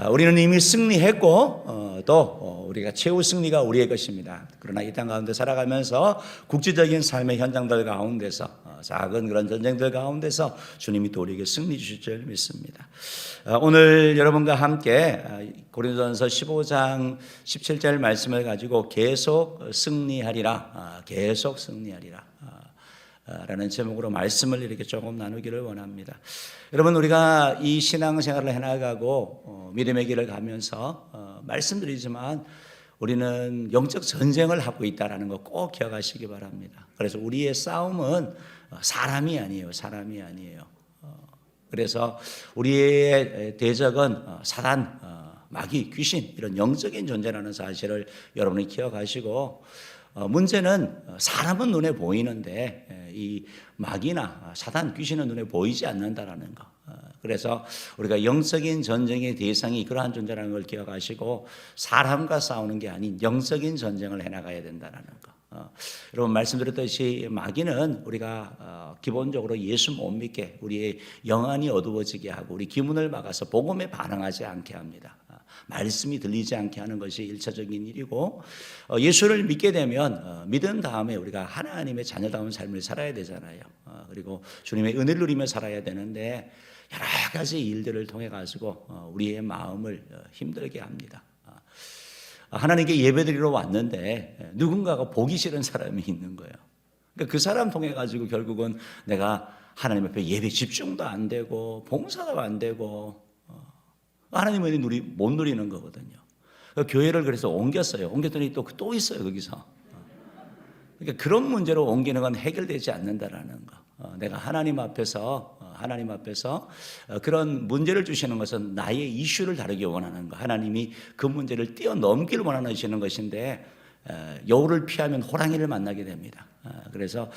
우리는 이미 승리했고 또 우리가 최후 승리가 우리의 것입니다. 그러나 이 땅 가운데 살아가면서 국제적인 삶의 현장들 가운데서 작은 그런 전쟁들 가운데서 주님이 또 우리에게 승리 주실 줄 믿습니다. 오늘 여러분과 함께 고린도전서 15장 17절 말씀을 가지고 계속 승리하리라, 계속 승리하리라 라는 제목으로 말씀을 이렇게 조금 나누기를 원합니다. 여러분, 우리가 이 신앙생활을 해나가고 믿음의 길을 가면서 말씀드리지만 우리는 영적 전쟁을 하고 있다는 거 꼭 기억하시기 바랍니다. 그래서 우리의 싸움은 사람이 아니에요. 사람이 아니에요. 그래서 우리의 대적은 사단, 마귀, 귀신, 이런 영적인 존재라는 사실을 여러분이 기억하시고, 문제는 사람은 눈에 보이는데 이 마귀나 사단, 귀신은 눈에 보이지 않는다라는 거. 그래서 우리가 영적인 전쟁의 대상이 그러한 존재라는 걸 기억하시고 사람과 싸우는 게 아닌 영적인 전쟁을 해나가야 된다라는 거. 여러분, 말씀드렸듯이 마귀는 우리가 기본적으로 예수 못 믿게, 우리의 영안이 어두워지게 하고 우리 기문을 막아서 복음에 반응하지 않게 합니다. 말씀이 들리지 않게 하는 것이 일차적인 일이고, 예수를 믿게 되면 믿은 다음에 우리가 하나님의 자녀다운 삶을 살아야 되잖아요. 그리고 주님의 은혜를 누리며 살아야 되는데 여러 가지 일들을 통해 가지고 우리의 마음을 힘들게 합니다. 하나님께 예배드리러 왔는데 누군가가 보기 싫은 사람이 있는 거예요. 그러니까 그 사람 통해 가지고 결국은 내가 하나님 앞에 예배 집중도 안 되고 봉사도 안 되고 하나님의 은혜 못 누리는 거거든요. 교회를 그래서 옮겼어요. 옮겼더니 또 있어요, 거기서. 그러니까 그런 문제로 옮기는 건 해결되지 않는다라는 거. 내가 하나님 앞에서 그런 문제를 주시는 것은 나의 이슈를 다루기 원하는 거. 하나님이 그 문제를 뛰어넘기를 원하시는 것인데 여우를 피하면 호랑이를 만나게 됩니다. 그래서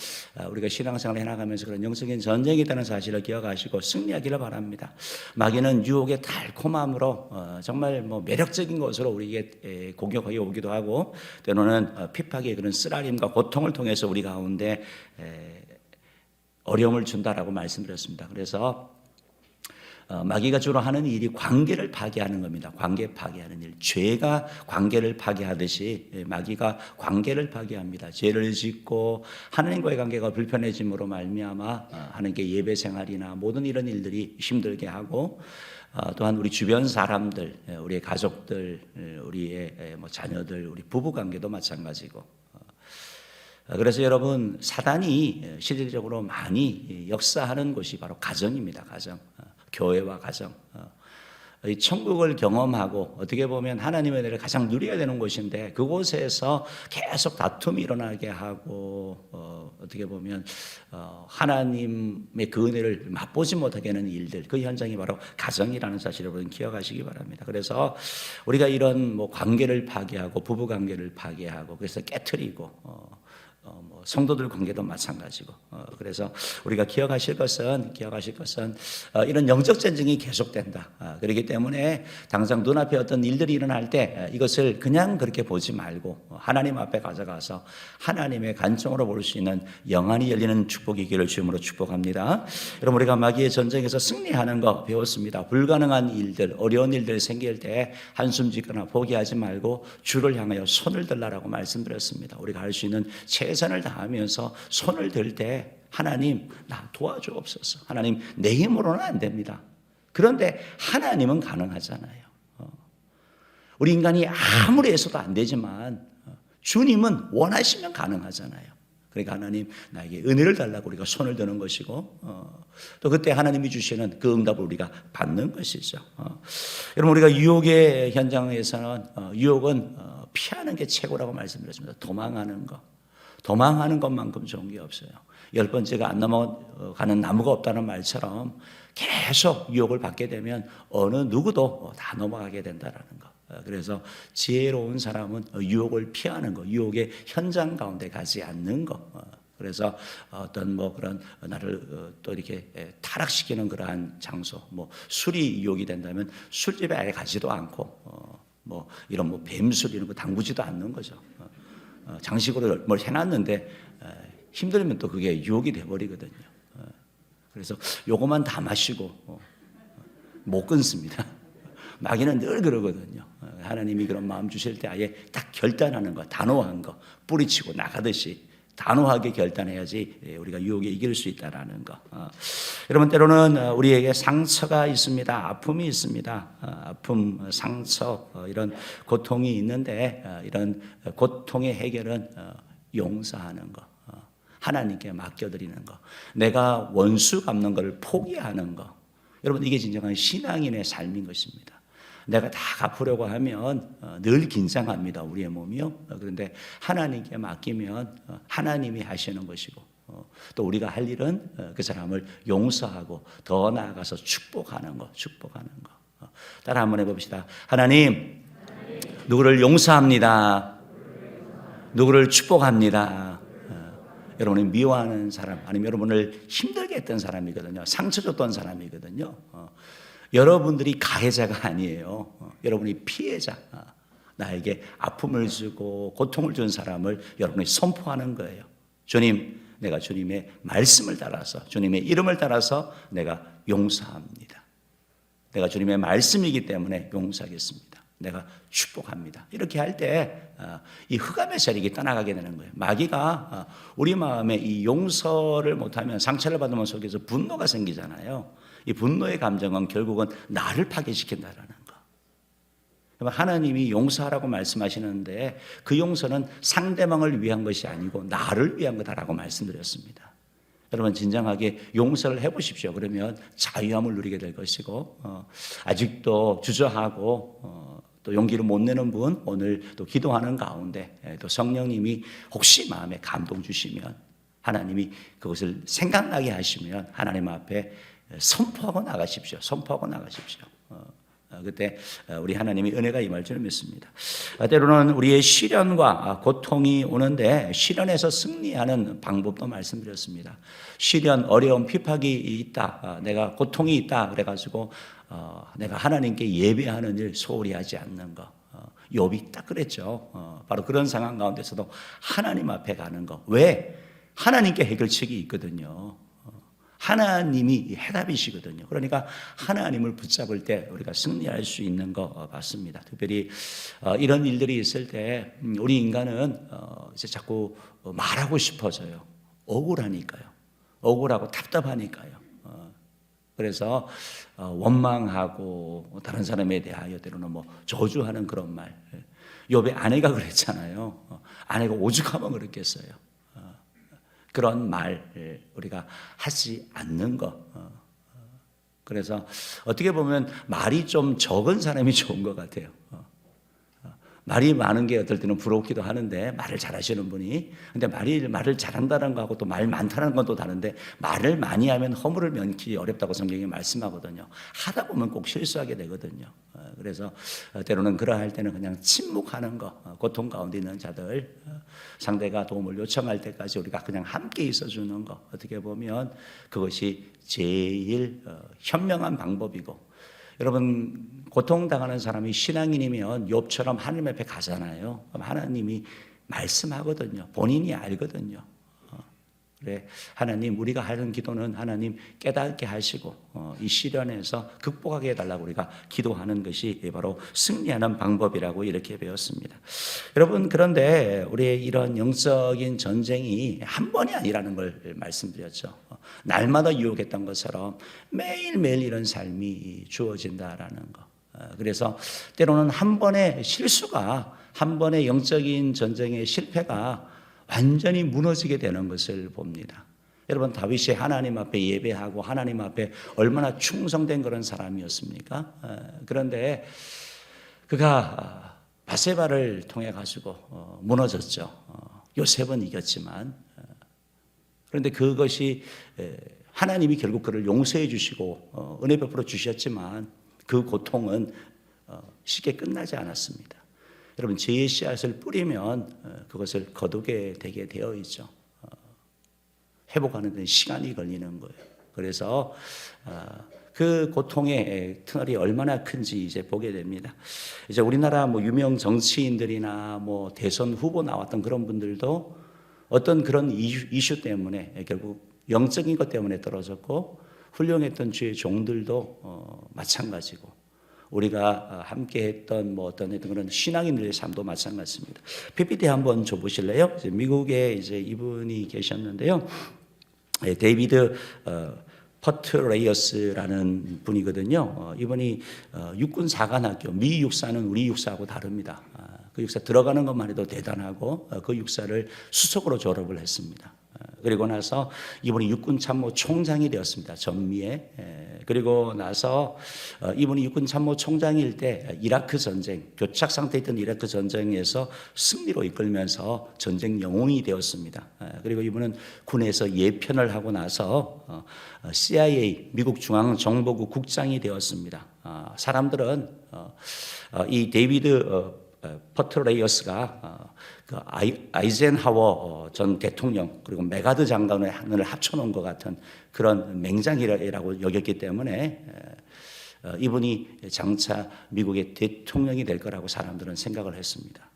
우리가 신앙생활을 해나가면서 그런 영적인 전쟁이 있다는 사실을 기억하시고 승리하기를 바랍니다. 마귀는 유혹의 달콤함으로 정말 매력적인 것으로 우리에게 공격하여 오기도 하고, 때로는 핍박의 그런 쓰라림과 고통을 통해서 우리 가운데 어려움을 준다라고 말씀드렸습니다. 그래서 마귀가 주로 하는 일이 관계를 파괴하는 겁니다. 관계 파괴하는 일. 죄가 관계를 파괴하듯이 마귀가 관계를 파괴합니다. 죄를 짓고 하나님과의 관계가 불편해짐으로 말미암아 하나님께 예배 생활이나 모든 이런 일들이 힘들게 하고, 또한 우리 주변 사람들, 우리의 가족들, 우리의 자녀들, 우리 부부 관계도 마찬가지고. 그래서 여러분, 사단이 실질적으로 많이 역사하는 곳이 바로 가정입니다. 가정. 교회와 가정. 이 천국을 경험하고 어떻게 보면 하나님의 은혜를 가장 누려야 되는 곳인데 그곳에서 계속 다툼이 일어나게 하고 어떻게 보면 하나님의 그 은혜를 맛보지 못하게 하는 일들, 그 현장이 바로 가정이라는 사실을 여러분 기억하시기 바랍니다. 그래서 우리가 이런 관계를 파괴하고 부부 관계를 파괴하고 그래서 깨트리고 성도들 관계도 마찬가지고, 그래서 우리가 기억하실 것은 이런 영적 전쟁이 계속된다. 그렇기 때문에 당장 눈앞에 어떤 일들이 일어날 때 이것을 그냥 그렇게 보지 말고 하나님 앞에 가져가서 하나님의 관점으로 볼 수 있는 영안이 열리는 축복이 있기를 주님으로 축복합니다. 여러분, 우리가 마귀의 전쟁에서 승리하는 거 배웠습니다. 불가능한 일들, 어려운 일들이 생길 때 한숨 짓거나 포기하지 말고 주를 향하여 손을 들라라고 말씀드렸습니다. 우리가 할 수 있는 최선을 다하면서 손을 들 때 하나님 나 도와주옵소서. 하나님 내 힘으로는 안 됩니다. 그런데 하나님은 가능하잖아요. 우리 인간이 아무리 해서도 안 되지만 주님은 원하시면 가능하잖아요. 그러니까 하나님 나에게 은혜를 달라고 우리가 손을 드는 것이고, 또 그때 하나님이 주시는 그 응답을 우리가 받는 것이죠. 여러분, 우리가 유혹의 현장에서는 유혹은 피하는 게 최고라고 말씀드렸습니다. 도망하는 것만큼 좋은 게 없어요. 10번째가 안 넘어가는 나무가 없다는 말처럼 계속 유혹을 받게 되면 어느 누구도 다 넘어가게 된다는 거. 그래서 지혜로운 사람은 유혹을 피하는 거, 유혹의 현장 가운데 가지 않는 거. 그래서 어떤 그런 나를 또 이렇게 타락시키는 그러한 장소, 술이 유혹이 된다면 술집에 아예 가지도 않고, 이런 뱀술 이런 거 당구지도 않는 거죠. 장식으로 뭘 해놨는데 힘들면 또 그게 유혹이 돼버리거든요. 그래서 요거만 다 마시고 못 끊습니다. 마귀는 늘 그러거든요. 하나님이 그런 마음 주실 때 아예 딱 결단하는 거, 단호한 거, 뿌리치고 나가듯이 단호하게 결단해야지 우리가 유혹에 이길 수 있다라는 거. 여러분, 때로는 우리에게 상처가 있습니다. 아픔이 있습니다. 아픔, 상처, 이런 고통이 있는데 이런 고통의 해결은 용서하는 거, 하나님께 맡겨드리는 거, 내가 원수 갚는 걸 포기하는 거. 여러분, 이게 진정한 신앙인의 삶인 것입니다. 내가 다 갚으려고 하면 늘 긴장합니다, 우리의 몸이요. 그런데 하나님께 맡기면 하나님이 하시는 것이고, 또 우리가 할 일은 그 사람을 용서하고 더 나아가서 축복하는 거. 따라 한번 해봅시다. 하나님, 누구를 용서합니다. 누구를 축복합니다. 여러분이 미워하는 사람, 아니면 여러분을 힘들게 했던 사람이거든요. 상처 줬던 사람이거든요. 여러분들이 가해자가 아니에요. 여러분이 피해자. 나에게 아픔을 주고 고통을 준 사람을 여러분이 선포하는 거예요. 주님, 내가 주님의 말씀을 따라서, 주님의 이름을 따라서 내가 용서합니다. 내가 주님의 말씀이기 때문에 용서하겠습니다. 내가 축복합니다. 이렇게 할 때 이 흑암의 세력이 떠나가게 되는 거예요. 마귀가 우리 마음에 이 용서를 못하면, 상처를 받으면 속에서 분노가 생기잖아요. 이 분노의 감정은 결국은 나를 파괴시킨다라는 거. 하나님이 용서하라고 말씀하시는데 그 용서는 상대방을 위한 것이 아니고 나를 위한 거다라고 말씀드렸습니다. 여러분, 진정하게 용서를 해보십시오. 그러면 자유함을 누리게 될 것이고, 아직도 주저하고 또 용기를 못 내는 분, 오늘 또 기도하는 가운데 또 성령님이 혹시 마음에 감동 주시면, 하나님이 그것을 생각나게 하시면 하나님 앞에 선포하고 나가십시오. 그때 우리 하나님이 은혜가 임할 줄 믿습니다. 때로는 우리의 시련과 고통이 오는데 시련에서 승리하는 방법도 말씀드렸습니다. 시련, 어려움, 핍박이 있다, 내가 고통이 있다 그래가지고 내가 하나님께 예배하는 일 소홀히 하지 않는 거. 욥이 딱 그랬죠. 바로 그런 상황 가운데서도 하나님 앞에 가는 거. 왜? 하나님께 해결책이 있거든요. 하나님이 해답이시거든요. 그러니까 하나님을 붙잡을 때 우리가 승리할 수 있는 거 맞습니다. 특별히 이런 일들이 있을 때 우리 인간은 이제 자꾸 말하고 싶어져요. 억울하니까요. 억울하고 답답하니까요. 그래서 원망하고 다른 사람에 대하여 때로는 뭐 저주하는 그런 말. 욥의 아내가 그랬잖아요. 아내가 오죽하면 그랬겠어요. 그런 말 우리가 하지 않는 것. 그래서 어떻게 보면 말이 좀 적은 사람이 좋은 것 같아요. 말이 많은 게 어떨 때는 부럽기도 하는데, 말을 잘하시는 분이. 근데 말을 잘한다는 거하고 또 말 많다는 건 또 다른데, 말을 많이 하면 허물을 면키 어렵다고 성경이 말씀하거든요. 하다 보면 꼭 실수하게 되거든요. 그래서 때로는 그러할 때는 그냥 침묵하는 거, 고통 가운데 있는 자들, 상대가 도움을 요청할 때까지 우리가 그냥 함께 있어주는 거, 어떻게 보면 그것이 제일 현명한 방법이고, 여러분, 고통당하는 사람이 신앙인이면 욥처럼 하나님 앞에 가잖아요. 그럼 하나님이 말씀하거든요. 본인이 알거든요. 그래, 하나님, 우리가 하는 기도는 하나님 깨닫게 하시고 이 시련에서 극복하게 해달라고 우리가 기도하는 것이 바로 승리하는 방법이라고 이렇게 배웠습니다. 여러분, 그런데 우리의 이런 영적인 전쟁이 한 번이 아니라는 걸 말씀드렸죠. 날마다 유혹했던 것처럼 매일매일 이런 삶이 주어진다라는 거. 그래서 때로는 한 번의 실수가, 한 번의 영적인 전쟁의 실패가 완전히 무너지게 되는 것을 봅니다. 여러분, 다윗이 하나님 앞에 예배하고 하나님 앞에 얼마나 충성된 그런 사람이었습니까? 그런데 그가 바세바를 통해 가지고 무너졌죠. 요셉은 이겼지만, 그런데 그것이 하나님이 결국 그를 용서해 주시고 은혜 베풀어 주셨지만 그 고통은 쉽게 끝나지 않았습니다. 여러분, 죄의 씨앗을 뿌리면 그것을 거두게 되게 되어 있죠. 회복하는 데 시간이 걸리는 거예요. 그래서 그 고통의 터널이 얼마나 큰지 이제 보게 됩니다. 이제 우리나라 뭐 유명 정치인들이나 뭐 대선 후보 나왔던 그런 분들도 어떤 그런 이슈 때문에 결국 영적인 것 때문에 떨어졌고, 훌륭했던 주의 종들도 마찬가지고, 우리가 함께했던 뭐 어떤 그런 신앙인들의 삶도 마찬가지입니다. PPT 한번 줘보실래요? 이제 미국에 이제 이분이 계셨는데요. 데이비드 퍼트레이어스라는 분이거든요. 이분이 육군 사관학교, 미 육사는 우리 육사하고 다릅니다. 그 육사 들어가는 것만 해도 대단하고 그 육사를 수석으로 졸업을 했습니다. 그리고 나서 이분이 육군 참모 총장이 되었습니다. 전미에. 그리고 나서 이분이 육군 참모 총장일 때 이라크 전쟁, 교착 상태에 있던 이라크 전쟁에서 승리로 이끌면서 전쟁 영웅이 되었습니다. 그리고 이분은 군에서 예편을 하고 나서 CIA 미국 중앙정보국 국장이 되었습니다. 사람들은 이 데이비드 퍼트레이어스가 그 아이젠하워 전 대통령 그리고 메가드 장관을 합쳐놓은 것 같은 그런 맹장이라고 여겼기 때문에 이분이 장차 미국의 대통령이 될 거라고 사람들은 생각을 했습니다.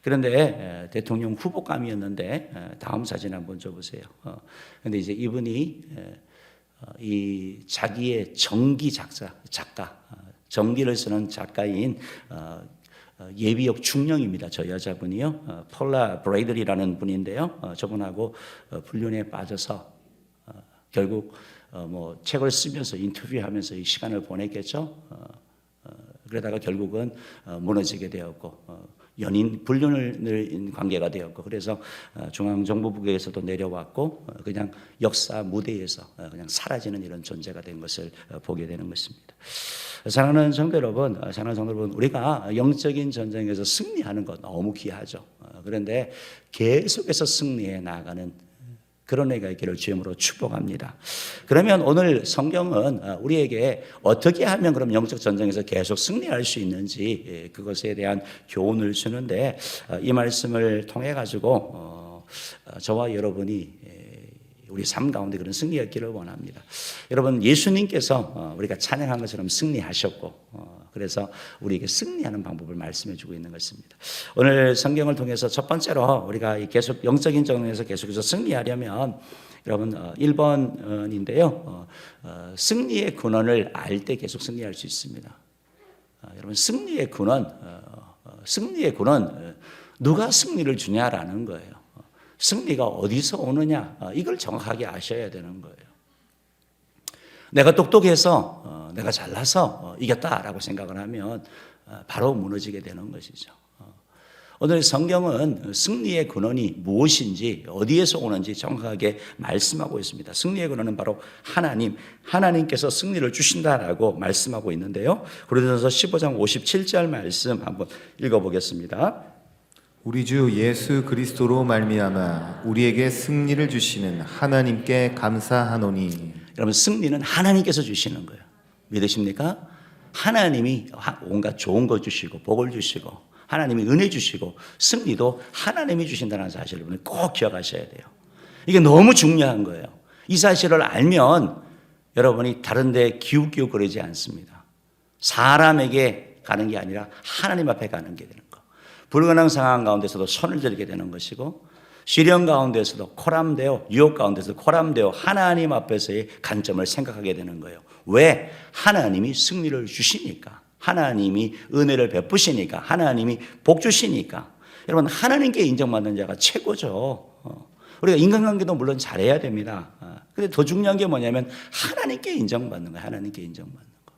그런데 대통령 후보감이었는데 다음 사진 한번 줘보세요. 그런데 이제 이분이 이 자기의 전기 작가, 전기를 쓰는 작가인 예비역 중령입니다. 저 여자분이요. 폴라 브레이들이라는 분인데요. 저분하고 불륜에 빠져서 결국 뭐 책을 쓰면서 인터뷰하면서 이 시간을 보냈겠죠. 그러다가 결국은 무너지게 되었고 불륜을 관계가 되었고 그래서 중앙정보국에서도 내려왔고 그냥 역사 무대에서 그냥 사라지는 이런 존재가 된 것을 보게 되는 것입니다. 사랑하는 성도 여러분, 우리가 영적인 전쟁에서 승리하는 것 너무 귀하죠. 그런데 계속해서 승리해 나가는 그런 애가 있기를 주님으로 축복합니다. 그러면 오늘 성경은 우리에게 어떻게 하면 그럼 영적 전쟁에서 계속 승리할 수 있는지 그것에 대한 교훈을 주는데 이 말씀을 통해 가지고 저와 여러분이 우리 삶 가운데 그런 승리가 있기를 원합니다. 여러분 예수님께서 우리가 찬양한 것처럼 승리하셨고 그래서 우리에게 승리하는 방법을 말씀해 주고 있는 것입니다. 오늘 성경을 통해서 첫 번째로 우리가 계속 영적인 전쟁에서 계속해서 승리하려면 여러분 1번인데요. 승리의 근원을 알 때 계속 승리할 수 있습니다. 여러분 승리의 근원 누가 승리를 주냐라는 거예요. 승리가 어디서 오느냐 이걸 정확하게 아셔야 되는 거예요. 내가 똑똑해서 내가 잘나서 이겼다라고 생각을 하면 바로 무너지게 되는 것이죠. 오늘 성경은 승리의 근원이 무엇인지 어디에서 오는지 정확하게 말씀하고 있습니다. 승리의 근원은 바로 하나님께서 승리를 주신다라고 말씀하고 있는데요. 고린도전서 15장 57절 말씀 한번 읽어보겠습니다. 우리 주 예수 그리스도로 말미암아 우리에게 승리를 주시는 하나님께 감사하노니. 여러분 승리는 하나님께서 주시는 거예요. 믿으십니까? 하나님이 온갖 좋은 거 주시고 복을 주시고 하나님이 은혜 주시고 승리도 하나님이 주신다는 사실을 여러분 꼭 기억하셔야 돼요. 이게 너무 중요한 거예요. 이 사실을 알면 여러분이 다른 데 기웃기웃 거리지 않습니다. 사람에게 가는 게 아니라 하나님 앞에 가는 게 되는 거예요. 불가능한 상황 가운데서도 손을 들게 되는 것이고 시련 가운데서도 코람되어 유혹 가운데서도 코람되어 하나님 앞에서의 관점을 생각하게 되는 거예요. 왜? 하나님이 승리를 주시니까, 하나님이 은혜를 베푸시니까, 하나님이 복 주시니까. 여러분 하나님께 인정받는 자가 최고죠. 우리가 인간관계도 물론 잘해야 됩니다. 근데 더 중요한 게 뭐냐면 하나님께 인정받는 거예요. 하나님께 인정받는 거.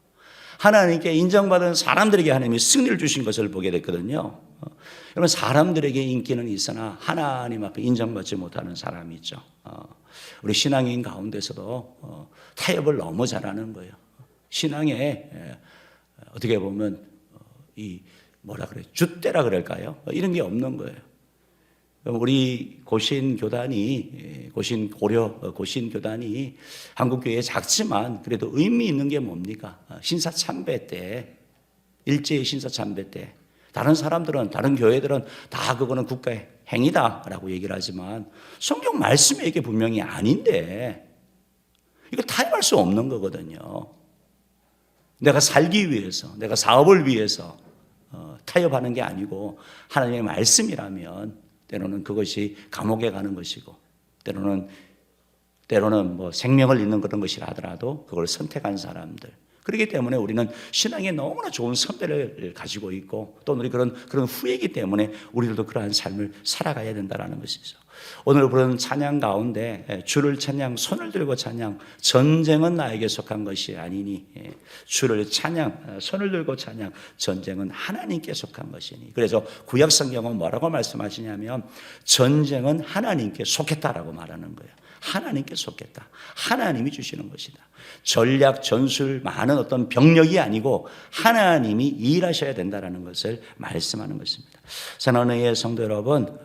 하나님께 인정받은 사람들에게 하나님이 승리를 주신 것을 보게 됐거든요. 여러분 사람들에게 인기는 있으나 하나님 앞에 인정받지 못하는 사람이 있죠. 우리 신앙인 가운데서도 타협을 너무 잘하는 거예요. 신앙에 어떻게 보면 이 뭐라 그래 줏대라 그럴까요? 이런 게 없는 거예요. 우리 고신교단이 한국교회 작지만 그래도 의미 있는 게 뭡니까? 신사참배 때, 일제의 신사참배 때 다른 사람들은, 다른 교회들은 다 그거는 국가의 행위다라고 얘기를 하지만 성경 말씀에 이게 분명히 아닌데 이거 타협할 수 없는 거거든요. 내가 살기 위해서, 내가 사업을 위해서 타협하는 게 아니고 하나님의 말씀이라면 때로는 그것이 감옥에 가는 것이고 때로는 뭐 생명을 잃는 그런 것이라 하더라도 그걸 선택한 사람들, 그렇기 때문에 우리는 신앙에 너무나 좋은 선배를 가지고 있고 또 우리 그런 후예이기 때문에 우리들도 그러한 삶을 살아가야 된다는 것이죠. 오늘 부르는 찬양 가운데 주를 찬양, 손을 들고 찬양, 전쟁은 나에게 속한 것이 아니니, 주를 찬양, 손을 들고 찬양, 전쟁은 하나님께 속한 것이니. 그래서 구약 성경은 뭐라고 말씀하시냐면 전쟁은 하나님께 속했다라고 말하는 거예요. 하나님께 속했다. 하나님이 주시는 것이다. 전략, 전술, 많은 어떤 병력이 아니고 하나님이 일하셔야 된다는 것을 말씀하는 것입니다. 사랑하는 성도 여러분,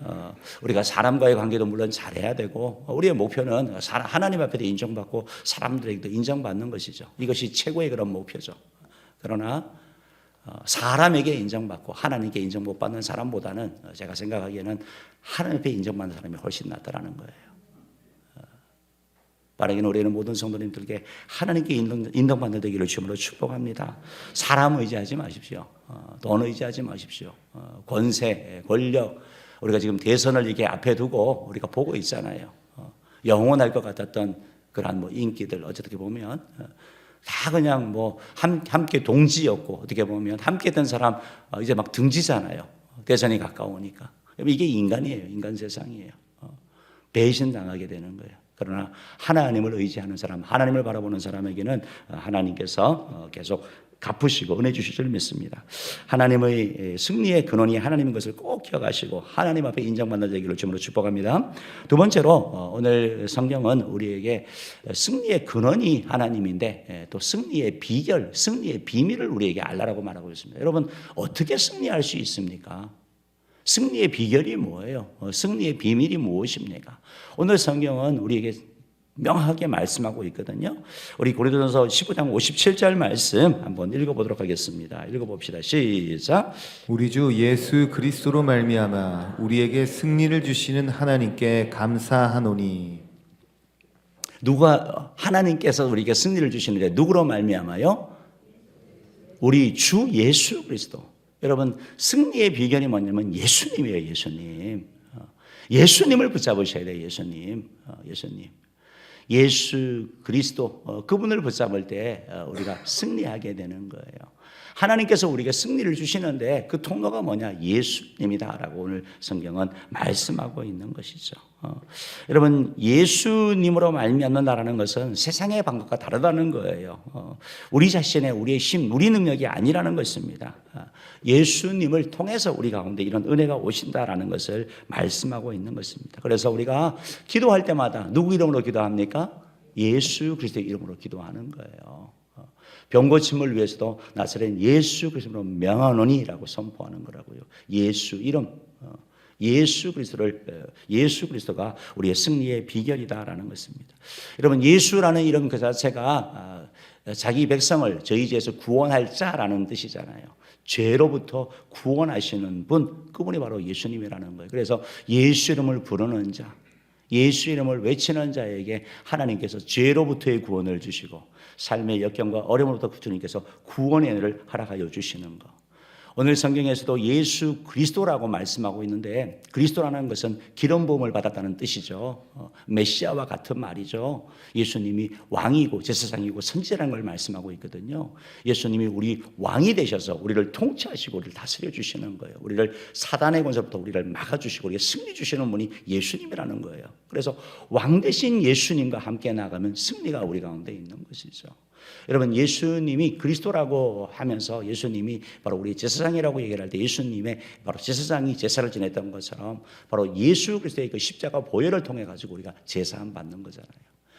우리가 사람과의 관계도 물론 잘해야 되고 우리의 목표는 하나님 앞에도 인정받고 사람들에게도 인정받는 것이죠. 이것이 최고의 그런 목표죠. 그러나 사람에게 인정받고 하나님께 인정 못 받는 사람보다는 제가 생각하기에는 하나님 앞에 인정받는 사람이 훨씬 낫다라는 거예요. 바라기는 우리는 모든 성도님들께 하나님께 인정받는 되기를 주님으로 축복합니다. 사람 의지하지 마십시오. 돈 의지하지 마십시오. 권세, 권력, 우리가 지금 대선을 이렇게 앞에 두고 우리가 보고 있잖아요. 영원할 것 같았던 그러한 인기들 어떻게 보면 다 그냥 함께 동지였고 어떻게 보면 함께 했던 사람 이제 막 등지잖아요. 대선이 가까우니까. 이게 인간이에요. 인간 세상이에요. 배신당하게 되는 거예요. 그러나 하나님을 의지하는 사람, 하나님을 바라보는 사람에게는 하나님께서 계속 갚으시고 은혜 주실 줄 믿습니다. 하나님의 승리의 근원이 하나님인 것을 꼭 기억하시고 하나님 앞에 인정받는 되기를 주님으로 축복합니다. 두 번째로 오늘 성경은 우리에게 승리의 근원이 하나님인데 또 승리의 비결, 승리의 비밀을 우리에게 알라라고 말하고 있습니다. 여러분 어떻게 승리할 수 있습니까? 승리의 비결이 뭐예요? 승리의 비밀이 무엇입니까? 오늘 성경은 우리에게 명확하게 말씀하고 있거든요. 우리 고린도전서 15장 57절 말씀 한번 읽어보도록 하겠습니다. 읽어봅시다. 시작. 우리 주 예수 그리스도로 말미암아 우리에게 승리를 주시는 하나님께 감사하노니. 하나님께서 우리에게 승리를 주시는데 누구로 말미암아요? 우리 주 예수 그리스도. 여러분 승리의 비결이 뭐냐면 예수님이에요. 예수님. 예수님을 붙잡으셔야 돼요. 예수님. 예수 그리스도 그분을 붙잡을 때 우리가 승리하게 되는 거예요. 하나님께서 우리에게 승리를 주시는데 그 통로가 뭐냐? 예수님이다라고 오늘 성경은 말씀하고 있는 것이죠. 여러분 예수님으로 말미암는다라는 것은 세상의 방법과 다르다는 거예요. 우리 자신의 우리의 힘, 우리 능력이 아니라는 것입니다. 예수님을 통해서 우리 가운데 이런 은혜가 오신다라는 것을 말씀하고 있는 것입니다. 그래서 우리가 기도할 때마다 누구 이름으로 기도합니까? 예수 그리스도의 이름으로 기도하는 거예요. 병 고침을 위해서도 나사렛 예수 그리스도로 명하노니라고 선포하는 거라고요. 예수 이름, 예수 그리스도가 우리의 승리의 비결이다라는 것입니다. 여러분 예수라는 이름 그 자체가 자기 백성을 저희 죄에서 구원할 자라는 뜻이잖아요. 죄로부터 구원하시는 분, 그분이 바로 예수님이라는 거예요. 그래서 예수 이름을 부르는 자, 예수 이름을 외치는 자에게 하나님께서 죄로부터의 구원을 주시고 삶의 역경과 어려움으로부터 주님께서 구원의 은혜를 허락하여 주시는 것. 오늘 성경에서도 예수 그리스도라고 말씀하고 있는데 그리스도라는 것은 기름 부음을 받았다는 뜻이죠. 메시아와 같은 말이죠. 예수님이 왕이고 제사장이고 선지자라는 걸 말씀하고 있거든요. 예수님이 우리 왕이 되셔서 우리를 통치하시고 우리를 다스려 주시는 거예요. 우리를 사단의 권세로부터 우리를 막아주시고 우리에게 승리 주시는 분이 예수님이라는 거예요. 그래서 왕 대신 예수님과 함께 나가면 승리가 우리 가운데 있는 것이죠. 여러분 예수님이 그리스도라고 하면서 예수님이 바로 우리 제사장이라고 얘기를 할 때 예수님의 바로 제사장이 제사를 지냈던 것처럼 바로 예수 그리스도의 그 십자가 보혈을 통해 가지고 우리가 제사함 받는 거잖아요.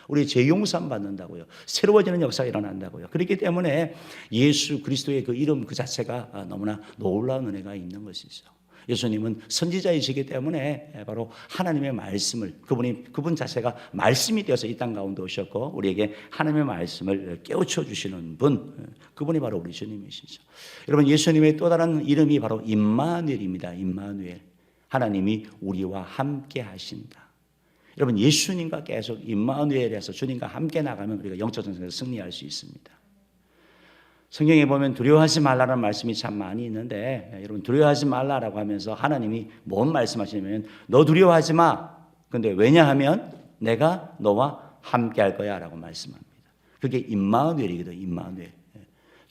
우리 죄 용서함 받는다고요. 새로워지는 역사가 일어난다고요. 그렇기 때문에 예수 그리스도의 그 이름 그 자체가 너무나 놀라운 은혜가 있는 것이죠. 예수님은 선지자이시기 때문에 바로 하나님의 말씀을 그분 자체가 말씀이 되어서 이 땅 가운데 오셨고 우리에게 하나님의 말씀을 깨우쳐 주시는 분, 그분이 바로 우리 주님이시죠. 여러분 예수님의 또 다른 이름이 바로 임마누엘입니다. 임마누엘. 하나님이 우리와 함께 하신다. 여러분 예수님과 계속 임마누엘에서 주님과 함께 나가면 우리가 영적 전쟁에서 승리할 수 있습니다. 성경에 보면 두려워하지 말라는 말씀이 참 많이 있는데 여러분 두려워하지 말라라고 하면서 하나님이 뭔 말씀하시냐면 너 두려워하지 마. 근데 왜냐하면 내가 너와 함께 할 거야 라고 말씀합니다. 그게 임마누엘이거든요. 임마누엘.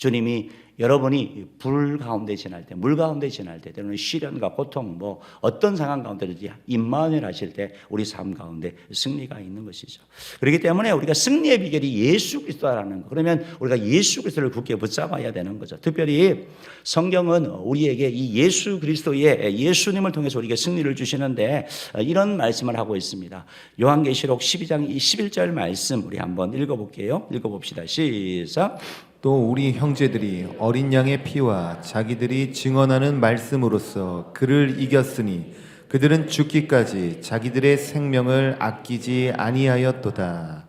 주님이 여러분이 불 가운데 지날 때, 물 가운데 지날 때, 때로는 시련과 고통, 뭐 어떤 상황 가운데든지 임마누엘 하실 때 우리 삶 가운데 승리가 있는 것이죠. 그렇기 때문에 우리가 승리의 비결이 예수 그리스도라는 거. 그러면 우리가 예수 그리스도를 굳게 붙잡아야 되는 거죠. 특별히 성경은 우리에게 이 예수 그리스도의 예수님을 통해서 우리에게 승리를 주시는데 이런 말씀을 하고 있습니다. 요한계시록 12장 11절 말씀 우리 한번 읽어볼게요. 읽어봅시다. 시작. 또 우리 형제들이 어린 양의 피와 자기들이 증언하는 말씀으로써 그를 이겼으니 그들은 죽기까지 자기들의 생명을 아끼지 아니하였도다.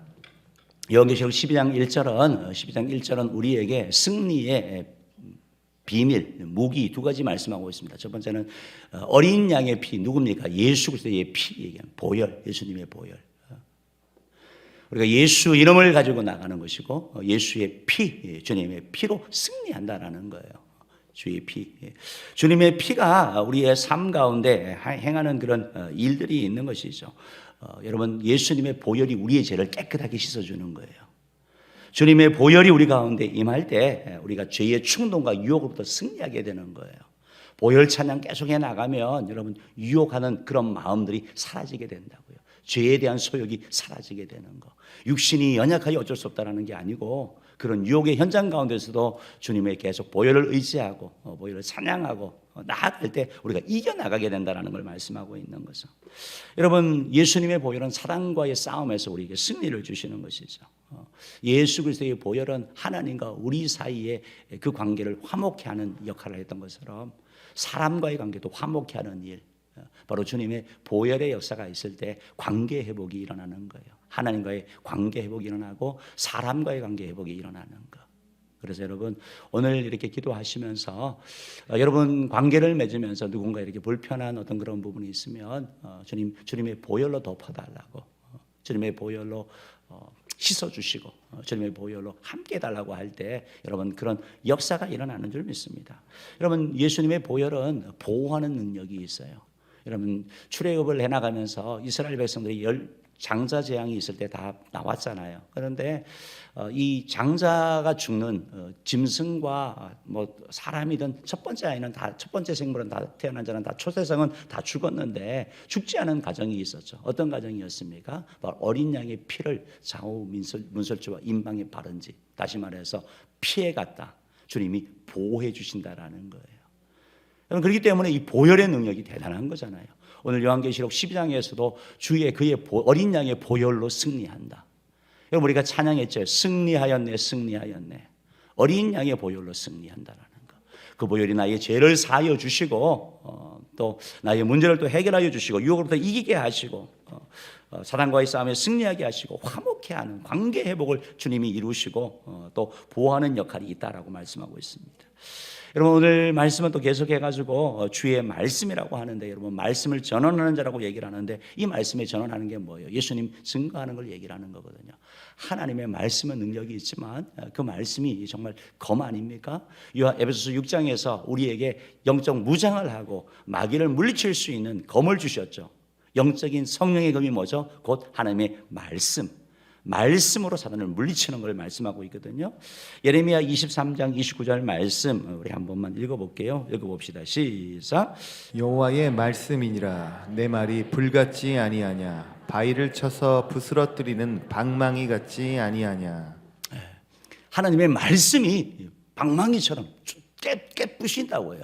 요한계시록 12장 1절은 우리에게 승리의 비밀, 무기 두 가지 말씀하고 있습니다. 첫 번째는 어린 양의 피, 누굽니까? 예수 그리스도의 피 얘기하는 보혈, 예수님의 보혈. 우리가 예수 이름을 가지고 나가는 것이고 예수의 피, 주님의 피로 승리한다라는 거예요. 주의 피. 주님의 피가 우리의 삶 가운데 행하는 그런 일들이 있는 것이죠. 여러분, 예수님의 보혈이 우리의 죄를 깨끗하게 씻어주는 거예요. 주님의 보혈이 우리 가운데 임할 때 우리가 죄의 충동과 유혹으로부터 승리하게 되는 거예요. 보혈 찬양 계속해 나가면 여러분 유혹하는 그런 마음들이 사라지게 된다고요. 죄에 대한 소욕이 사라지게 되는 거. 육신이 연약하여 어쩔 수 없다는 게 아니고 그런 유혹의 현장 가운데서도 주님의 계속 보혈을 의지하고 보혈을 찬양하고 나아갈 때 우리가 이겨나가게 된다는 걸 말씀하고 있는 거죠. 여러분, 예수님의 보혈은 사단과의 싸움에서 우리에게 승리를 주시는 것이죠. 예수 그리스도의 보혈은 하나님과 우리 사이에 그 관계를 화목케 하는 역할을 했던 것처럼 사람과의 관계도 화목케 하는 일, 바로 주님의 보혈의 역사가 있을 때 관계 회복이 일어나는 거예요. 하나님과의 관계 회복이 일어나고 사람과의 관계 회복이 일어나는 거. 그래서 여러분 오늘 이렇게 기도하시면서 여러분 관계를 맺으면서 누군가 이렇게 불편한 어떤 그런 부분이 있으면 주님의 보혈로 덮어달라고, 주님의 보혈로 씻어주시고 주님의 보혈로 함께 해달라고 할 때 여러분 그런 역사가 일어나는 줄 믿습니다. 여러분 예수님의 보혈은 보호하는 능력이 있어요. 여러분 출애굽을 해나가면서 이스라엘 백성들이 장자 재앙이 있을 때 다 나왔잖아요. 그런데 이 장자가 죽는 짐승과 뭐 사람이든 첫 번째 아이는 다, 첫 번째 생물은 다, 태어난 자는 다, 초세상은 다 죽었는데 죽지 않은 가정이 있었죠. 어떤 가정이었습니까? 바로 어린 양의 피를 좌우 문설주와 임방에 바른지, 다시 말해서 피해갔다. 주님이 보호해 주신다라는 거예요. 그렇기 때문에 이 보혈의 능력이 대단한 거잖아요. 오늘 요한계시록 12장에서도 주의 그의 어린 양의 보혈로 승리한다. 여러분 우리가 찬양했죠. 승리하였네, 승리하였네. 어린 양의 보혈로 승리한다라는 거. 그 보혈이 나의 죄를 사하여 주시고 또 나의 문제를 또 해결하여 주시고 유혹으로부터 이기게 하시고 사단과의 싸움에 승리하게 하시고 화목케 하는 관계 회복을 주님이 이루시고 또 보호하는 역할이 있다라고 말씀하고 있습니다. 여러분 오늘 말씀은 또 계속해가지고 주의 말씀이라고 하는데 여러분 말씀을 전언하는 자라고 얘기를 하는데 이 말씀에 전언하는 게 뭐예요? 예수님 증거하는 걸 얘기를 하는 거거든요. 하나님의 말씀은 능력이 있지만 그 말씀이 정말 검 아닙니까? 에베소서 6장에서 우리에게 영적 무장을 하고 마귀를 물리칠 수 있는 검을 주셨죠. 영적인 성령의 검이 뭐죠? 곧 하나님의 말씀으로 사단을 물리치는 걸 말씀하고 있거든요. 예레미야 23장 29절 말씀 우리 한 번만 읽어볼게요. 읽어봅시다. 시작. 여호와의 말씀이니라. 내 말이 불같지 아니하냐. 바위를 쳐서 부스러뜨리는 방망이 같지 아니하냐. 하나님의 말씀이 방망이처럼 깨부신다고요.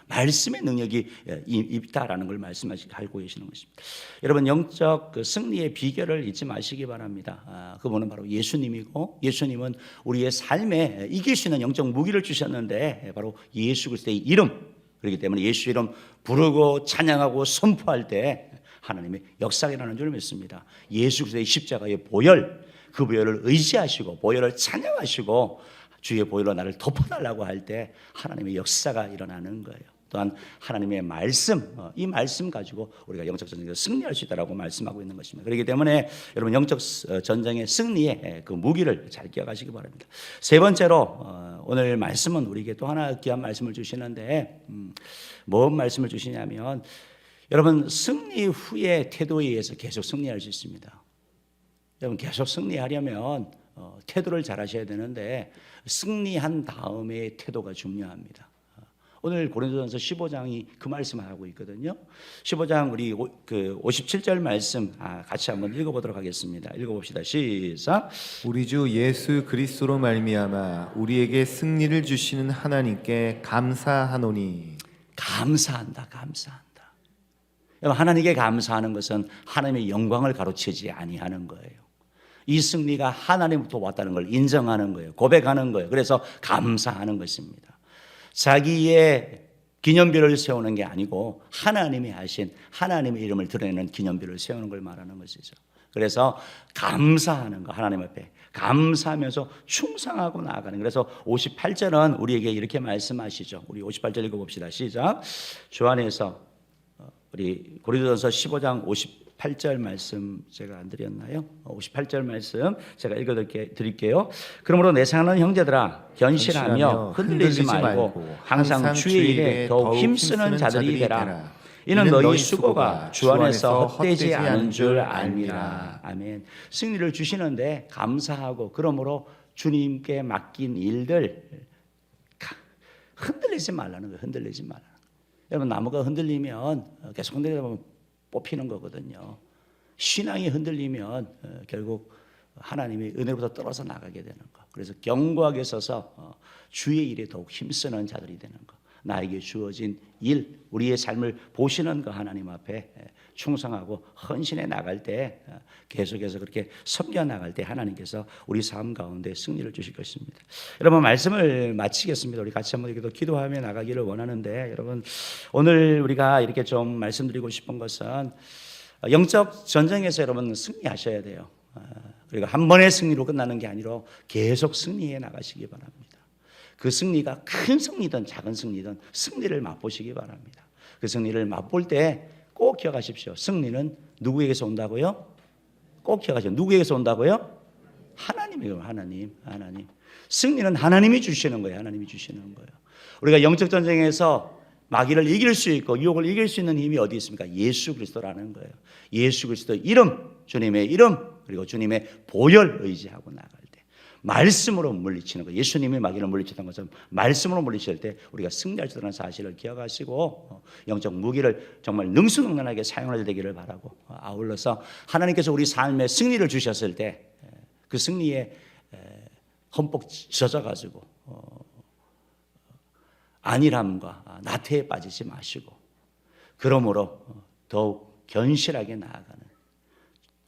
말씀의 능력이 있다라는 걸 말씀하고 계시는 것입니다. 여러분 영적 승리의 비결을 잊지 마시기 바랍니다. 그분은 바로 예수님이고 예수님은 우리의 삶에 이길 수 있는 영적 무기를 주셨는데 바로 예수 그리스도의 이름, 그렇기 때문에 예수 이름 부르고 찬양하고 선포할 때 하나님의 역사가 일어나는 줄 믿습니다. 예수 그리스도의 십자가의 보혈, 그 보혈을 의지하시고 보혈을 찬양하시고 주의 보혈로 나를 덮어달라고 할 때 하나님의 역사가 일어나는 거예요. 또한 하나님의 말씀, 이 말씀 가지고 우리가 영적 전쟁에서 승리할 수 있다라고 말씀하고 있는 것입니다. 그렇기 때문에 여러분 영적 전쟁의 승리의 그 무기를 잘 기억하시기 바랍니다. 세 번째로 오늘 말씀은 우리에게 또 하나 귀한 말씀을 주시는데 뭔 말씀을 주시냐면 여러분 승리 후의 태도에 의해서 계속 승리할 수 있습니다. 여러분 계속 승리하려면 태도를 잘 하셔야 되는데 승리한 다음에 태도가 중요합니다. 오늘 고린도전서 15장이 그 말씀을 하고 있거든요. 15장 우리 57절 말씀 같이 한번 읽어보도록 하겠습니다. 읽어봅시다. 시작. 우리 주 예수 그리스도로 말미암아 우리에게 승리를 주시는 하나님께 감사하노니. 감사한다. 여러분, 하나님께 감사하는 것은 하나님의 영광을 가로채지 아니하는 거예요. 이 승리가 하나님부터 왔다는 걸 인정하는 거예요. 고백하는 거예요. 그래서 감사하는 것입니다. 자기의 기념비를 세우는 게 아니고 하나님이 하신 하나님의 이름을 드러내는 기념비를 세우는 걸 말하는 것이죠. 그래서 감사하는 거, 하나님 앞에 감사하면서 충성하고 나아가는. 그래서 58절은 우리에게 이렇게 말씀하시죠. 우리 58절 읽어봅시다. 시작. 주 안에서 우리 고린도전서 15장 58절 말씀 제가 안 드렸나요? 58절 말씀 제가 읽어드릴게요. 그러므로 내 사랑하는 형제들아, 견실하며 흔들리지 말고 항상 주의 일에 더욱 힘쓰는 자들이 되라. 이는 너희 수고가 주 안에서 헛되지 않은 줄 알미라. 아멘. 승리를 주시는데 감사하고, 그러므로 주님께 맡긴 일들 흔들리지 말라는 거예요. 흔들리지 말라는 거예요. 여러분, 나무가 흔들리면 계속 흔들리다 보면 뽑히는 거거든요. 신앙이 흔들리면 결국 하나님의 은혜로부터 떨어져 나가게 되는 거. 그래서 견고하게 서서 주의 일에 더욱 힘쓰는 자들이 되는 거. 나에게 주어진 일, 우리의 삶을 보시는 그 하나님 앞에 충성하고 헌신해 나갈 때, 계속해서 그렇게 섬겨 나갈 때 하나님께서 우리 삶 가운데 승리를 주실 것입니다. 여러분, 말씀을 마치겠습니다. 우리 같이 한번 이렇게 기도하며 나가기를 원하는데, 여러분, 오늘 우리가 이렇게 좀 말씀드리고 싶은 것은 영적 전쟁에서 여러분 승리하셔야 돼요. 그리고 한 번의 승리로 끝나는 게 아니라 계속 승리해 나가시기 바랍니다. 그 승리가 큰 승리든 작은 승리든 승리를 맛보시기 바랍니다. 그 승리를 맛볼 때 꼭 기억하십시오. 승리는 누구에게서 온다고요? 꼭 기억하십시오. 누구에게서 온다고요? 하나님이에요. 하나님. 승리는 하나님이 주시는 거예요. 하나님이 주시는 거예요. 우리가 영적 전쟁에서 마귀를 이길 수 있고 유혹을 이길 수 있는 힘이 어디 있습니까? 예수 그리스도라는 거예요. 예수 그리스도 이름, 주님의 이름, 그리고 주님의 보혈 의지하고 나갈 때 말씀으로 물리치는 거예요. 예수님이 마귀를 물리쳤던 것처럼 말씀으로 물리칠 때 우리가 승리할 수 있다는 사실을 기억하시고 영적 무기를 정말 능수능란하게 사용하게 되기를 바라고, 아울러서 하나님께서 우리 삶에 승리를 주셨을 때 그 승리에 흠뻑 젖어가지고 안일함과 나태에 빠지지 마시고, 그러므로 더욱 견실하게 나아가는,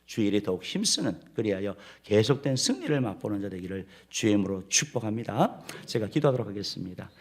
주의 일에 더욱 힘쓰는, 그리하여 계속된 승리를 맛보는 자 되기를 주의 이름으로 축복합니다. 제가 기도하도록 하겠습니다.